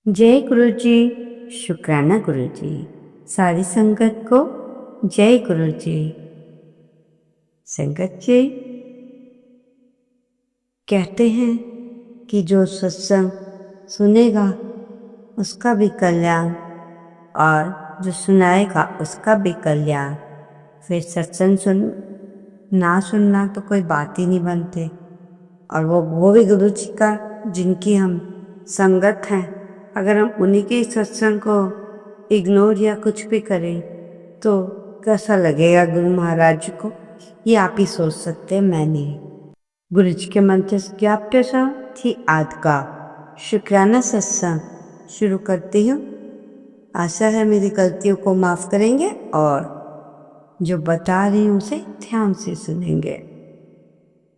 जय गुरु जी। शुक्राना गुरु जी। सारी संगत को जय गुरु जी। संगत जी, कहते हैं कि जो सत्संग सुनेगा उसका भी कल्याण और जो सुनाएगा उसका भी कल्याण। फिर सत्संग ना सुनना तो कोई बात ही नहीं बनते। और वो भी गुरु जी का जिनकी हम संगत हैं, अगर हम उन्हीं के सत्संग को इग्नोर या कुछ भी करें तो कैसा लगेगा गुरु महाराज को, ये आप ही सोच सकते हैं, मैं नहीं। गुरु जी के मंत्र जाप के साथ ही आज का शुक्राना सत्संग शुरू करती हूँ। आशा है मेरी गलतियों को माफ करेंगे और जो बता रही हूँ उसे ध्यान से सुनेंगे।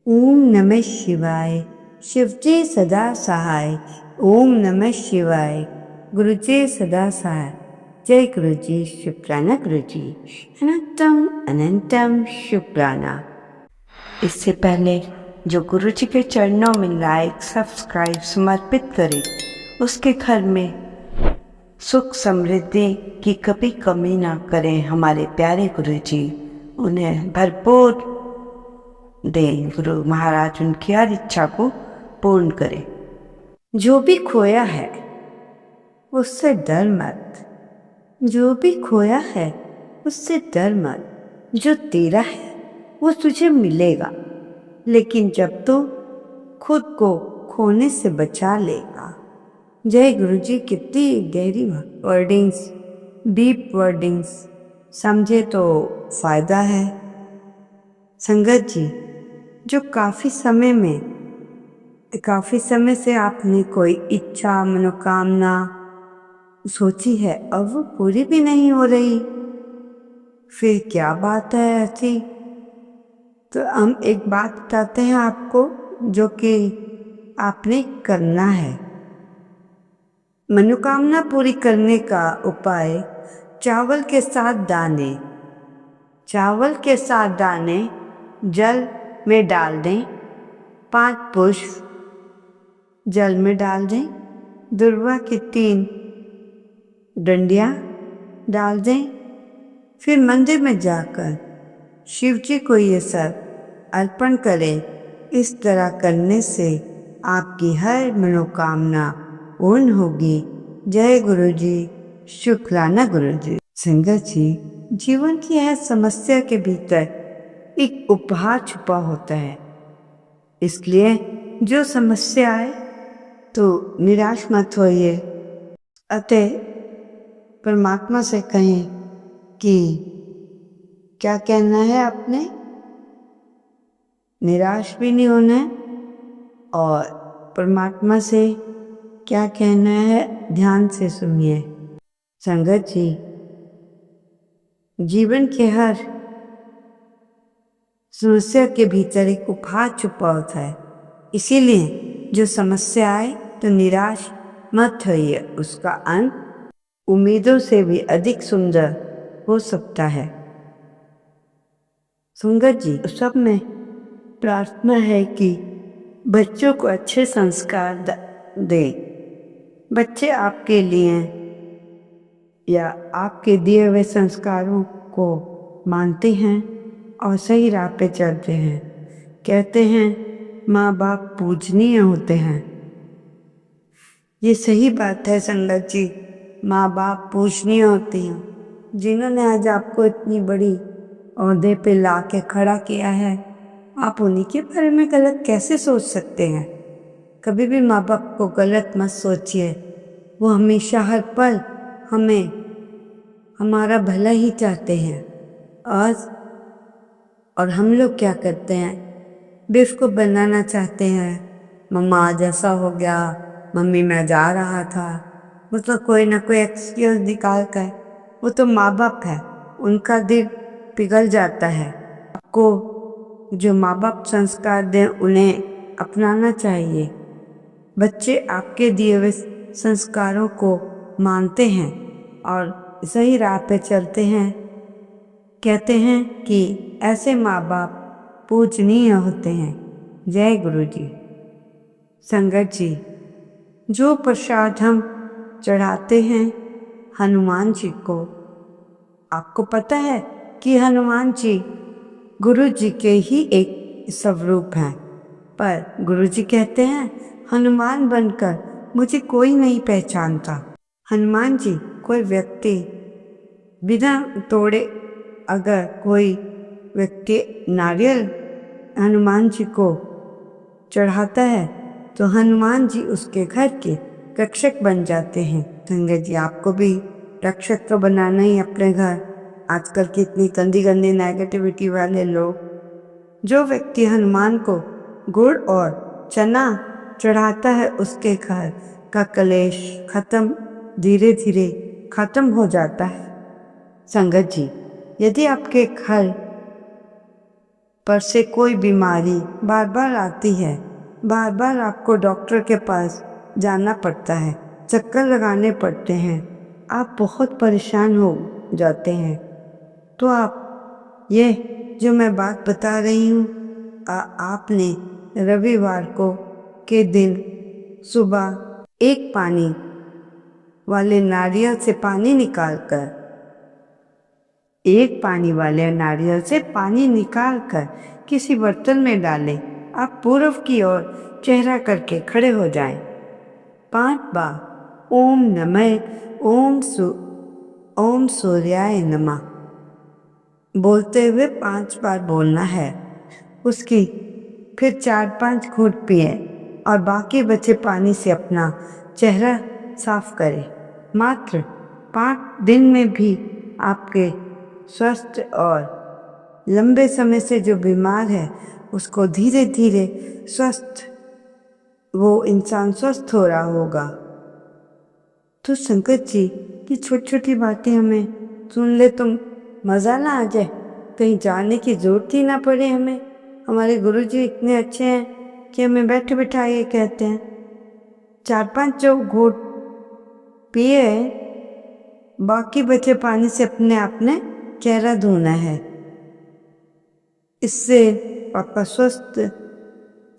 ओम नमः शिवाय। शिवजी सदा सहाय। ओम नमः शिवाय। गुरु जी सदा सहाय। जय गुरु जी। शुक्राना गुरु जी। अनंतम अनंतम शुक्राना। इससे पहले जो गुरु जी के चरणों में लाइक सब्सक्राइब समर्पित करे, उसके घर में सुख समृद्धि की कभी कमी ना करें हमारे प्यारे गुरु जी। उन्हें भरपूर दे गुरु महाराज, उनकी हर इच्छा को पूर्ण करे। जो भी खोया है उससे डर मत। जो भी खोया है उससे डर मत। जो तेरा है वो तुझे मिलेगा, लेकिन जब तू खुद को खोने से बचा लेगा। जय गुरु जी। कितनी गहरी वर्डिंग्स, डीप वर्डिंग्स, समझे तो फायदा है। संगत जी, जो काफी समय से आपने कोई इच्छा मनोकामना सोची है और वो पूरी भी नहीं हो रही, फिर क्या बात है ऐसी? तो हम एक बात बताते हैं आपको जो कि आपने करना है। मनोकामना पूरी करने का उपाय चावल के साथ दाने जल में डाल दें। 5 पुष्प जल में डाल दें। दुर्वा की 3 डंडियां डाल दें। फिर मंदिर में जाकर शिव जी को ये सब अर्पण करें। इस तरह करने से आपकी हर मनोकामना पूर्ण होगी। जय गुरु जी। शुक्राना गुरु जी। संगत जी, जीवन की हर समस्या के भीतर एक उपहार छुपा होता है। इसलिए जो समस्या आए तो निराश मत होइए। अतः परमात्मा से कहें कि क्या कहना है आपने, निराश भी नहीं होना है। और परमात्मा से क्या कहना है, ध्यान से सुनिए। संगत जी, जीवन के हर समस्या के भीतर एक उपहार छुपा होता है। इसीलिए जो समस्या आए तो निराश मत होइए। उसका अंत उम्मीदों से भी अधिक सुंदर हो सकता है। संगत जी, सब में प्रार्थना है कि बच्चों को अच्छे संस्कार दें। बच्चे आपके लिए या आपके दिए हुए संस्कारों को मानते हैं और सही राह पे चलते हैं। कहते हैं माँ बाप पूजनीय होते हैं। ये सही बात है संगत जी, माँ बाप पूजनीय होती हैं। जिन्होंने आज आपको इतनी बड़ी ओहदे पे ला के खड़ा किया है, आप उन्हीं के बारे में गलत कैसे सोच सकते हैं? कभी भी माँ बाप को गलत मत सोचिए। वो हमेशा हर पल हमें हमारा भला ही चाहते हैं। आज और हम लोग क्या करते हैं, बेवकूफ़ बनाना चाहते हैं। मम्मा आज ऐसा हो गया, मम्मी मैं जा रहा था, मतलब कोई ना कोई एक्सक्यूज निकाल कर। वो तो माँ बाप है, उनका दिल पिघल जाता है। आपको जो माँ बाप संस्कार दें उन्हें अपनाना चाहिए। बच्चे आपके दिए हुए संस्कारों को मानते हैं और सही राह पे चलते हैं। कहते हैं कि ऐसे माँ बाप पूजनीय होते हैं। जय गुरु जी। संगत जी, जो प्रसाद हम चढ़ाते हैं हनुमान जी को। आपको पता है कि हनुमान जी गुरु जी के ही एक स्वरूप हैं, पर गुरु जी कहते हैं हनुमान बनकर मुझे कोई नहीं पहचानता। हनुमान जी कोई व्यक्ति बिना तोड़े अगर कोई व्यक्ति नारियल हनुमान जी को चढ़ाता है तो हनुमान जी उसके घर के रक्षक बन जाते हैं। संगत जी, आपको भी रक्षक तो बनाना ही अपने घर। आजकल की इतनी गंदी गंदी नेगेटिविटी वाले लोग, जो व्यक्ति हनुमान को गुड़ और चना चढ़ाता है उसके घर का कलेश धीरे धीरे खत्म हो जाता है। संगत जी, यदि आपके घर पर से कोई बीमारी बार बार आती है, बार बार आपको डॉक्टर के पास जाना पड़ता है, चक्कर लगाने पड़ते हैं, आप बहुत परेशान हो जाते हैं, तो आप ये जो मैं बात बता रही हूँ आपने रविवार को के दिन सुबह एक पानी वाले नारियल से पानी निकालकर किसी बर्तन में डालें। आप पूर्व की ओर चेहरा करके खड़े हो जाएं। 5 बार ओम सूर्याय नमः बोलते हुए 5 बार बोलना है। उसकी फिर 4-5 घूंट पिए और बाकी बचे पानी से अपना चेहरा साफ करें। मात्र 5 दिन में भी आपके स्वस्थ और लंबे समय से जो बीमार है उसको धीरे धीरे वो इंसान स्वस्थ हो रहा होगा। तो संकट जी की छोटी छोटी बातें हमें सुन ले तो मज़ा ना आ जाए, कहीं जाने की ज़रूरत ही ना पड़े हमें। हमारे गुरुजी इतने अच्छे हैं कि हमें बैठे बिठाए कहते हैं 4-5 जो घूंट पिए, बाकी बचे पानी से अपने आपने चेहरा धोना है। इससे आपका स्वस्थ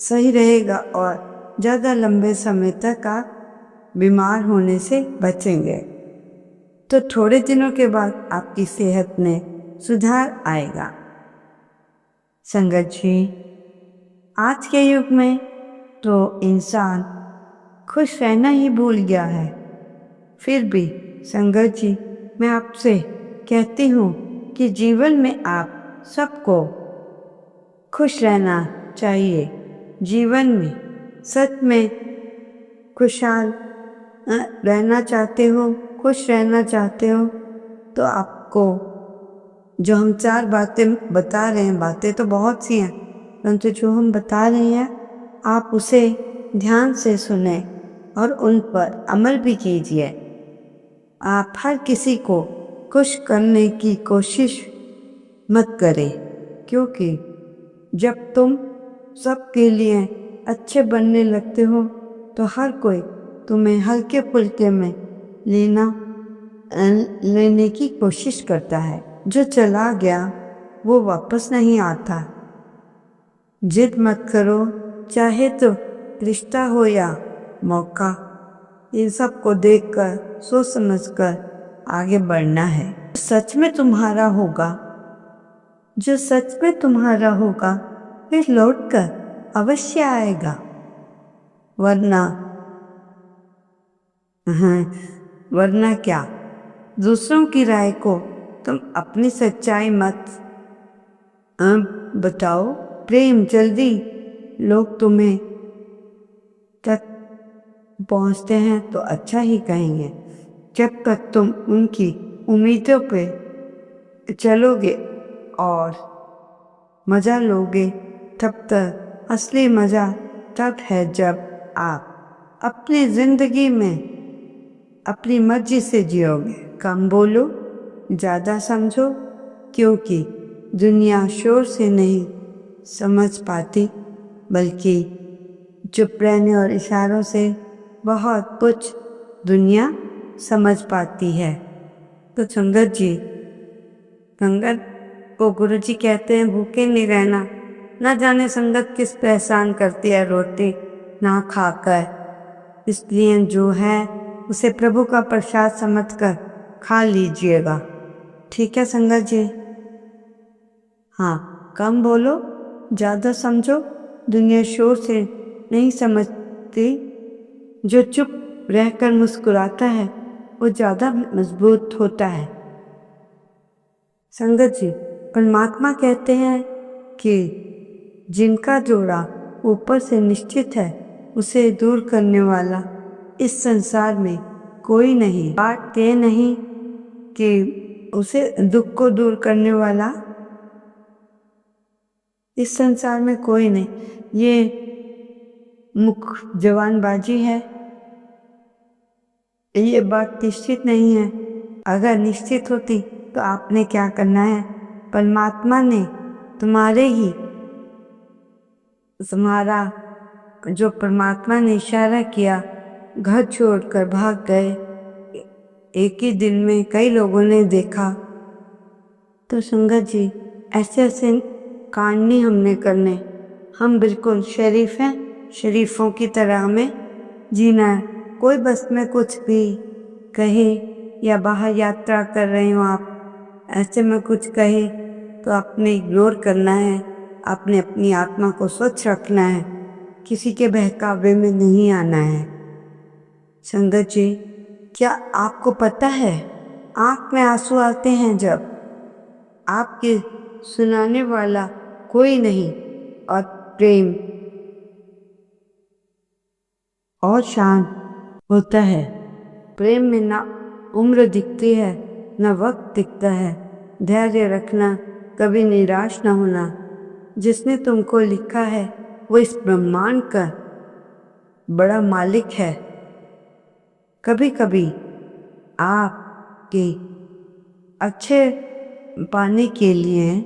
सही रहेगा और ज़्यादा लंबे समय तक आप बीमार होने से बचेंगे। तो थोड़े दिनों के बाद आपकी सेहत में सुधार आएगा। संगत जी, आज के युग में तो इंसान खुश रहना ही भूल गया है। फिर भी संगत जी, मैं आपसे कहती हूँ कि जीवन में आप सबको खुश रहना चाहिए। जीवन में सच में खुशहाल रहना चाहते हो, खुश रहना चाहते हो, तो आपको जो हम 4 बातें बता रहे हैं, बातें तो बहुत सी हैं, परंतु जो हम बता रहे हैं आप उसे ध्यान से सुने और उन पर अमल भी कीजिए। आप हर किसी को खुश करने की कोशिश मत करें, क्योंकि जब तुम सबके लिए अच्छे बनने लगते हो तो हर कोई तुम्हें हल्के फुल्के में लेने की कोशिश करता है। जो चला गया वो वापस नहीं आता। जिद मत करो, चाहे तो रिश्ता हो या मौका, इन सब को देखकर सोच समझकर आगे बढ़ना है। जो सच में तुम्हारा होगा फिर लौटकर अवश्य आएगा, वरना क्या। दूसरों की राय को तुम अपनी सच्चाई मत बताओ। प्रेम जल्दी लोग तुम्हें तक पहुंचते हैं तो अच्छा ही कहेंगे। जब तक तुम उनकी उम्मीदों पे चलोगे और मज़ा लोगे, तब तक असली मज़ा तब है जब आप अपनी ज़िंदगी में अपनी मर्जी से जियोगे। कम बोलो, ज़्यादा समझो, क्योंकि दुनिया शोर से नहीं समझ पाती, बल्कि चुप रहने और इशारों से बहुत कुछ दुनिया समझ पाती है। तो संगत जी, संगत को गुरुजी कहते हैं भूखे नहीं रहना। न जाने संगत किस परेशान करती है रोटी ना खाकर। इसलिए जो है उसे प्रभु का प्रसाद समझकर खा लीजिएगा। ठीक है संगत जी? हाँ, कम बोलो, ज़्यादा समझो। दुनिया शोर से नहीं समझती। जो चुप रहकर मुस्कुराता है वो ज़्यादा मजबूत होता है। संगत जी, परमात्मा कहते हैं कि जिनका जोड़ा ऊपर से निश्चित है उसे दूर करने वाला इस संसार में कोई नहीं। बात ये नहीं कि उसे दुख को दूर करने वाला इस संसार में कोई नहीं, ये मुख जवानबाजी है। ये बात निश्चित नहीं है। अगर निश्चित होती तो आपने क्या करना है? परमात्मा ने जो परमात्मा ने इशारा किया, घर छोड़कर भाग गए। एक ही दिन में कई लोगों ने देखा। तो संगत जी, ऐसे ऐसे कांड नहीं हमने करने। हम बिल्कुल शरीफ हैं, शरीफों की तरह हमें जीना है। कोई बस में कुछ भी कहे या बाहर यात्रा कर रहे हो आप, ऐसे में कुछ कहे तो आपने इग्नोर करना है। आपने अपनी आत्मा को स्वच्छ रखना है, किसी के बहकावे में नहीं आना है। संगत जी, क्या आपको पता है आंख में आंसू आते हैं जब आपके सुनाने वाला कोई नहीं और प्रेम और शांत होता है। प्रेम में ना उम्र दिखती है ना वक्त दिखता है। धैर्य रखना, कभी निराश ना होना। जिसने तुमको लिखा है वो इस ब्रह्मांड का बड़ा मालिक है। कभी कभी आपके अच्छे पाने के लिए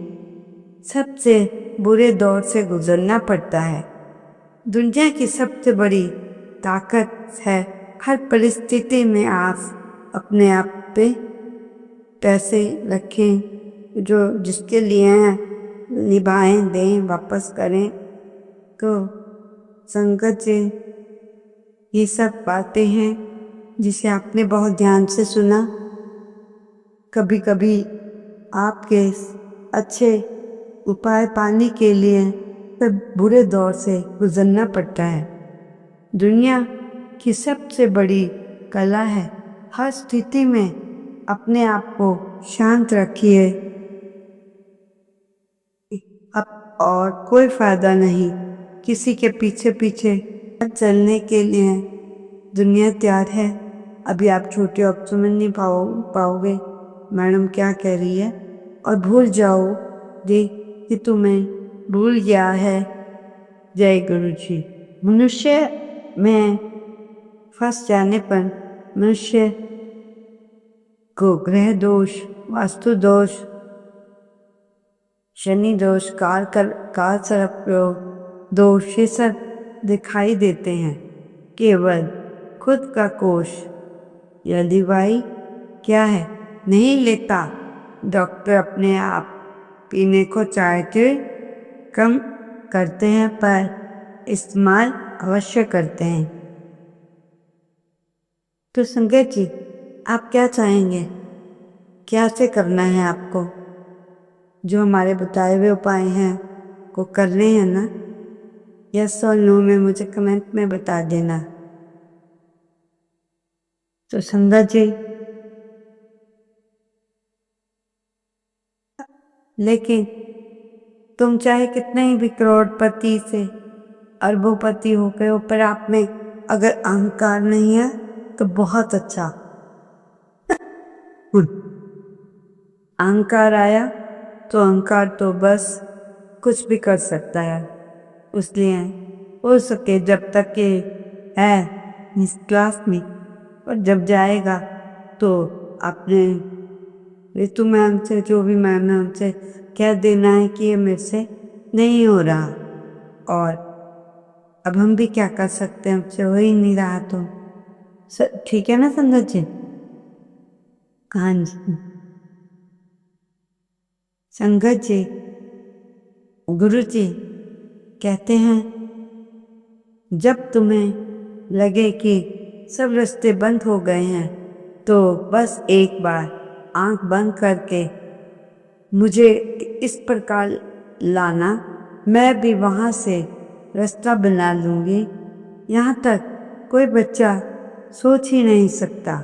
सबसे बुरे दौर से गुजरना पड़ता है। दुनिया की सबसे बड़ी ताकत है हर परिस्थिति में आप अपने आप पे पैसे रखें, जो जिसके लिए हैं निभाएं, दें, वापस करें। तो संगत जी, ये सब बातें हैं जिसे आपने बहुत ध्यान से सुना। कभी कभी आपके अच्छे उपाय पाने के लिए सब बुरे दौर से गुजरना पड़ता है। दुनिया की सबसे बड़ी कला है हर स्थिति में अपने आप को शांत रखिए। अब और कोई फायदा नहीं किसी के पीछे पीछे चलने के लिए। दुनिया तैयार है। अभी आप छोटे अब समझ नहीं पाओगे मैडम क्या कह रही है, और भूल जाओ जी कि तुम्हें भूल गया है। जय गुरु जी। मनुष्य में फंस जाने पर मनुष्य को ग्रह दोष, वास्तु दोष, शनि दोष, काल सर्प दोष ये सब दिखाई देते हैं। केवल खुद का कोष या दवाई क्या है नहीं लेता। डॉक्टर अपने आप पीने को चाहते कम करते हैं पर इस्तेमाल अवश्य करते हैं। तो संगत जी, आप क्या चाहेंगे? क्या से करना है आपको? जो हमारे बताए हुए उपाय हैं वो करने हैं ना? यस और नो में मुझे कमेंट में बता देना। तो संगत जी, लेकिन तुम चाहे कितने ही भी करोड़पति से अरबोपति हो गए हो, पर आप में अगर अहंकार नहीं है तो बहुत अच्छा। अहंकार आया तो अहंकार तो बस कुछ भी कर सकता है। इसलिए हो सके जब तक के है इस क्लास में, और जब जाएगा तो आपने ऋतु मैम से, जो भी मैम है उनसे कह देना है कि ये मेरे से नहीं हो रहा। और अब हम भी क्या कर सकते हैं, हमसे हो ही नहीं रहा। तो ठीक है ना संगत जी? हाँ जी संगत जी, गुरु जी कहते हैं जब तुम्हें लगे कि सब रास्ते बंद हो गए हैं, तो बस एक बार आंख बंद करके मुझे इस प्रकार लाना, मैं भी वहाँ से रास्ता बना लूँगी। यहाँ तक कोई बच्चा सोच ही नहीं सकता।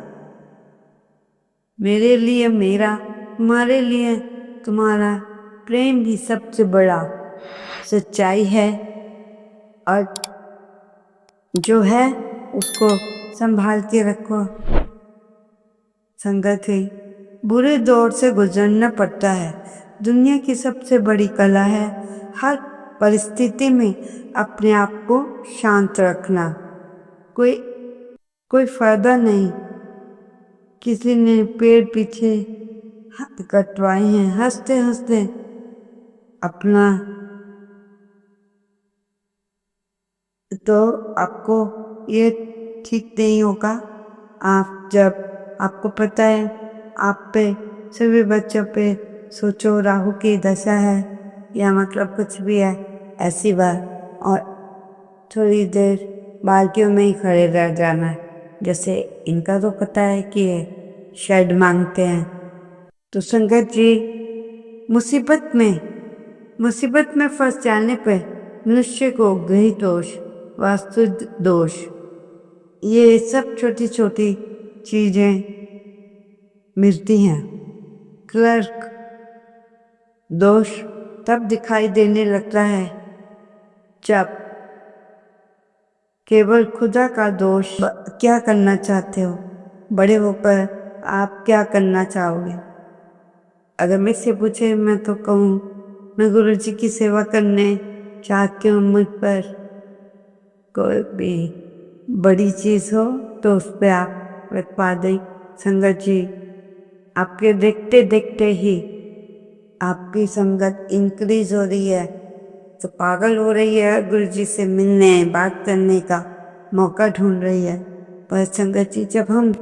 मेरे लिए मेरा, तुम्हारे लिए तुम्हारा प्रेम ही सबसे बड़ा सच्चाई है, और जो है उसको संभाल के रखो। संगत ही बुरे दौर से गुजरना पड़ता है। दुनिया की सबसे बड़ी कला है हर परिस्थिति में अपने आप को शांत रखना। कोई फायदा नहीं किसी ने पेड़ पीछे हाथ कटवाए हैं, हंसते हंसते अपना, तो आपको ये ठीक नहीं होगा। आप जब आपको पता है आप पे, सभी बच्चों पे सोचो राहु की दशा है या मतलब कुछ भी है ऐसी बात, और थोड़ी देर बाल्टियों में ही खड़े रह जाना है। जैसे इनका तो पता है कि ये शेड मांगते हैं। तो संगत जी, मुसीबत में फंस जाने पर मनुष्य को गृह दोष, वास्तु दोष, ये सब छोटी छोटी चीजें मिलती हैं। क्लर्क दोष तब दिखाई देने लगता है जब केवल खुदा का दोष। क्या करना चाहते हो? बड़े होकर आप क्या करना चाहोगे? अगर मुझसे पूछे, मैं तो कहूँ मैं गुरु जी की सेवा करने चाहती हूँ। मुझ पर कोई भी बड़ी चीज़ हो तो उस पर आप रखवा दें। संगत जी, आपके देखते देखते ही आपकी संगत इंक्रीज हो रही है, तो पागल हो रही है, गुरु जी से मिलने बात करने का मौका ढूंढ रही है। पर संगत जी, जब हम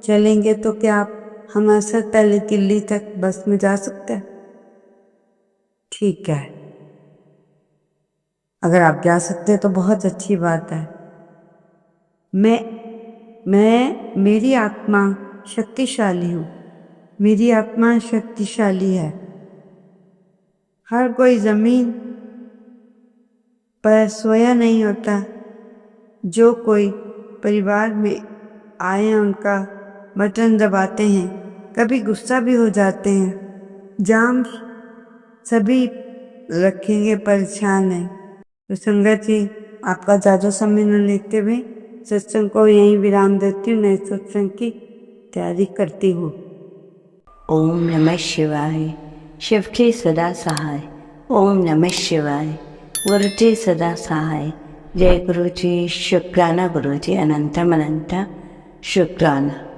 चलेंगे तो क्या आप हमारे साथ पहले दिल्ली तक बस में जा सकते हैं? ठीक है, अगर आप जा सकते हैं तो बहुत अच्छी बात है। मेरी आत्मा शक्तिशाली हूँ, मेरी आत्मा शक्तिशाली है। हर कोई जमीन पर सोया नहीं होता। जो कोई परिवार में आए हैं उनका बटन दबाते हैं, कभी गुस्सा भी हो जाते हैं। जाम सभी रखेंगे, परेशान है। तो संगत जी, आपका ज़्यादा समय न लेते हुए सत्संग को यहीं विराम देती हूँ। नए सत्संग की तैयारी करती हूँ। ओम नमः शिवाय। शिव के सदा सहाय। ओम नमः शिवाय। गुरु जी सदा सहाय। जय गुरु जी। शुक्राना गुरु जी, अनंतम अनंत शुक्राना।